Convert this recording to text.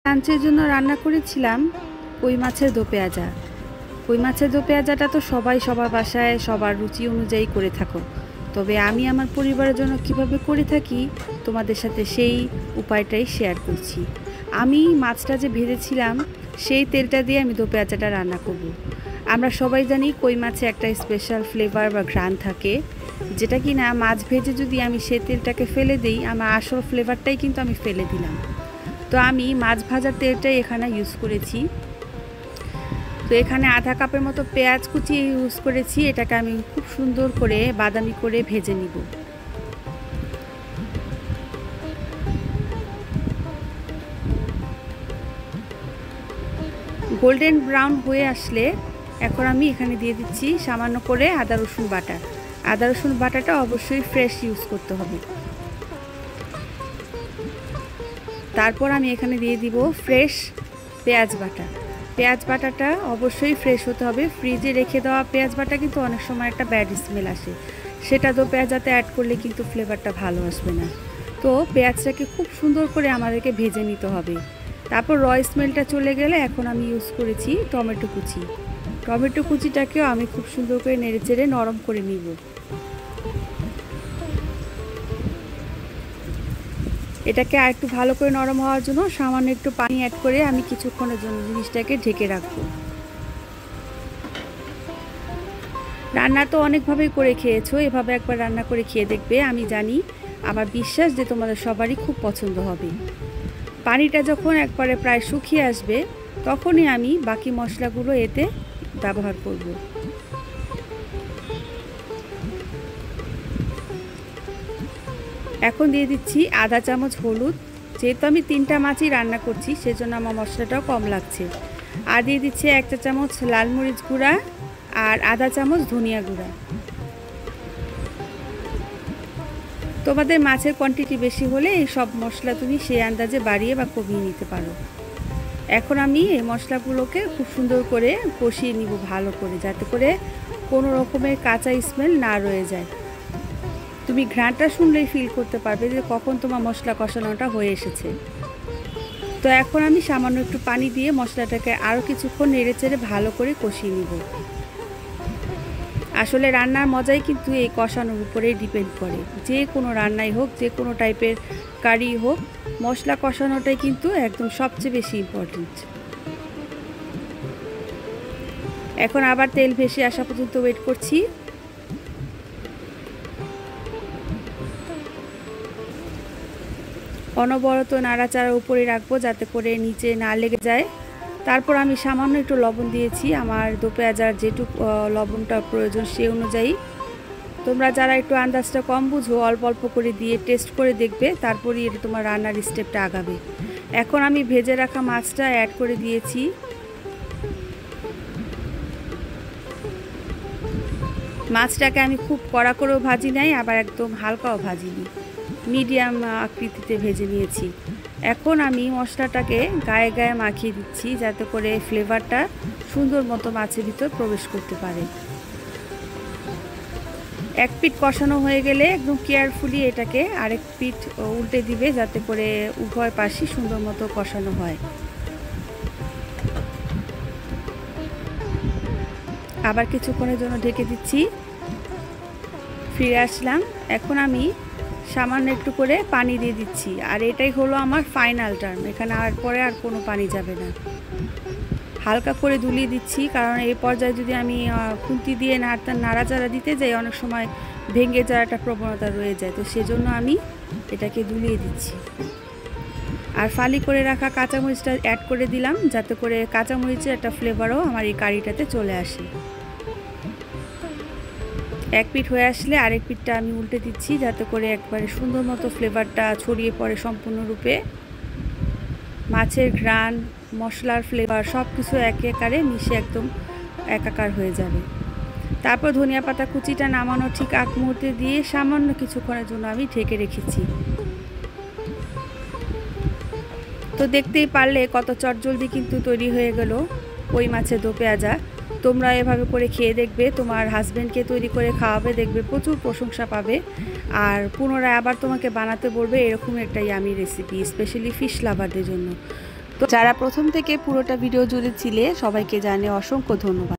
লাঞ্চের জন্য রান্না করেছিলাম কই মাছের দো পেঁয়াজা। কই মাছের দো পেঁয়াজাটা তো সবাই সবার বাসায় সবার রুচি অনুযায়ী করে থাকো, তবে আমি আমার পরিবারের জন্য কিভাবে করে থাকি তোমাদের সাথে সেই উপায়টাই শেয়ার করছি। আমি মাছটা যে ভেজেছিলাম সেই তেলটা দিয়ে আমি দো পেঁয়াজাটা রান্না করব। আমরা সবাই জানি কই মাছে একটা স্পেশাল ফ্লেভার বা ঘ্রাণ থাকে, যেটা কি না মাছ ভেজে যদি আমি সেই তেলটাকে ফেলে দিই আমার আসল ফ্লেভারটাই কিন্তু আমি ফেলে দিলাম। তো আমি মাছ ভাজার তেলটাই এখানে ইউজ করেছি। তো এখানে আধা কাপের মতো পেঁয়াজ কুচি ইউজ করেছি। এটাকে আমি খুব সুন্দর করে বাদামি করে ভেজে নিব। গোল্ডেন ব্রাউন হয়ে আসলে এখন আমি এখানে দিয়ে দিচ্ছি সামান্য করে আদা রসুন বাটা। আদা রসুন বাটাটা অবশ্যই ফ্রেশ ইউজ করতে হবে। তারপর আমি এখানে দিয়ে দিব ফ্রেশ পেঁয়াজ বাটা। পেঁয়াজ বাটাটা অবশ্যই ফ্রেশ হতে হবে। ফ্রিজে রেখে দেওয়া পেঁয়াজ বাটা কিন্তু অনেক সময় একটা ব্যাড স্মেল আসে, সেটা তো পেঁয়াজাতে অ্যাড করলে কিন্তু ফ্লেভারটা ভালো আসবে না। তো পেঁয়াজটাকে খুব সুন্দর করে আমাদেরকে ভেজে নিতে হবে। তারপর র স্মেলটা চলে গেলে এখন আমি ইউজ করেছি টমেটো কুচি। টমেটো কুচিটাকেও আমি খুব সুন্দর করে নেড়েচেড়ে নরম করে নিব। এটাকে আর একটু ভালো করে নরম হওয়ার জন্য সামান্য একটু পানি অ্যাড করে আমি কিছুক্ষণের জন্য জিনিসটাকে ঢেকে রাখবো। রান্না তো অনেকভাবেই করে খেয়েছো, এভাবে একবার রান্না করে খেয়ে দেখবে। আমি জানি, আমার বিশ্বাস যে তোমাদের সবারই খুব পছন্দ হবে। পানিটা যখন একবারে প্রায় শুকিয়ে আসবে তখনই আমি বাকি মশলাগুলো এতে ব্যবহার করব। এখন দিয়ে দিচ্ছি আধা চামচ হলুদ। যেহেতু আমি 3টা মাছই রান্না করছি সেজন্য আমার মশলাটাও কম লাগছে। আর দিয়ে দিচ্ছি 1 চা চামচ লাল মরিচ গুঁড়া আর আধা চামচ ধনিয়া গুঁড়া। তোমাদের মাছের কোয়ান্টিটি বেশি হলে এই সব মশলা তুমি সেই আন্দাজে বাড়িয়ে বা কমিয়ে নিতে পারো। এখন আমি এই মশলাগুলোকে খুব সুন্দর করে কষিয়ে নিব ভালো করে, যাতে করে কোনো রকমের কাঁচা স্মেল না রয়ে যায়। তুমি ঘ্রাণটা শুনলেই ফিল করতে পারবে যে কখন তোমার মশলা কষানোটা হয়ে এসেছে। তো এখন আমি সামান্য একটু পানি দিয়ে মশলাটাকে আরও কিছুক্ষণ নেড়েচেড়ে ভালো করে কষিয়ে নিব। আসলে রান্নার মজাই কিন্তু এই কষানোর উপরেই ডিপেন্ড করে। যে কোনো রান্নাই হোক, যে কোনো টাইপের কারি হোক, মশলা কষানোটাই কিন্তু একদম সবচেয়ে বেশি ইম্পর্টেন্ট। এখন আবার তেল ভেসে আসা পর্যন্ত ওয়েট করছি। অনবরত নাড়াচাড়ার উপরে রাখবো যাতে করে নিচে না লেগে যায়। তারপর আমি সামান্য একটু লবণ দিয়েছি, আমার দো পেঁয়াজার যেটুকু লবণটা প্রয়োজন সে অনুযায়ী। তোমরা যারা একটু আন্দাজটা কম বুঝো অল্প অল্প করে দিয়ে টেস্ট করে দেখবে, তারপরই এটা তোমার রান্নার স্টেপটা আগাবে। এখন আমি ভেজে রাখা মাছটা অ্যাড করে দিয়েছি। মাছটাকে আমি খুব কড়া করেও ভাজি নাই, আবার একদম হালকাও ভাজিনি, মিডিয়াম আকৃতিতে ভেজে নিয়েছি। এখন আমি মশলাটাকে গায়ে গায়ে মাখিয়ে দিচ্ছি যাতে করে ফ্লেভারটা সুন্দর মতো মাছের ভিতর প্রবেশ করতে পারে। এক পিঠ কষানো হয়ে গেলে একদম কেয়ারফুলি এটাকে আরেক পিঠ উল্টে দিবে যাতে করে উভয় পাশই সুন্দর মতো কষানো হয়। আবার কিছুক্ষণের জন্য ঢেকে দিচ্ছি। ফিরে আসলাম। এখন আমি সামান্য একটু করে পানি দিয়ে দিচ্ছি, আর এটাই হলো আমার ফাইনাল টার্ম। এখানে আর পরে আর কোনো পানি যাবে না। হালকা করে দুলিয়ে দিচ্ছি, কারণ এই পর্যায়ে যদি আমি খুন্তি দিয়ে নাড়াচাড়া দিতে যাই অনেক সময় ভেঙে যাওয়ার একটা প্রবণতা রয়ে যায়। তো সেজন্য আমি এটাকে দুলিয়ে দিচ্ছি। আর ফালি করে রাখা কাঁচামরিচটা অ্যাড করে দিলাম যাতে করে কাঁচামরিচের একটা ফ্লেভারও আমার এই কারিটাতে চলে আসে। এক পিঠ হয়ে আসলে আরেক পিঠটা আমি উল্টে দিচ্ছি যাতে করে একবারে সুন্দর মতো ফ্লেভারটা ছড়িয়ে পড়ে সম্পূর্ণরূপে। মাছের ঘ্রাণ, মশলার ফ্লেভার সব কিছু একাকারে মিশে একদম একাকার হয়ে যাবে। তারপর ধনিয়া পাতা কুচিটা নামানো ঠিক আগ মুহূর্তে দিয়ে সামান্য কিছুক্ষণের জন্য আমি ঢেকে রেখেছি। তো দেখতেই পারলে কত চটজলদি কিন্তু তৈরি হয়ে গেল কই মাছের দো পেঁয়াজা। তোমরা এভাবে করে খেয়ে দেখবে, তোমার হাজব্যান্ডকে তৈরি করে খাওয়াবে, দেখবে প্রচুর প্রশংসা পাবে। আর পুনরায় আবার তোমাকে বানাতে বলবে। এরকম একটা ইয়ামি রেসিপি, স্পেশালি ফিশ লাভারদের জন্য। তো যারা প্রথম থেকে পুরোটা ভিডিও জুড়ে ছিলে সবাইকে জানিয়ে অসংখ্য ধন্যবাদ।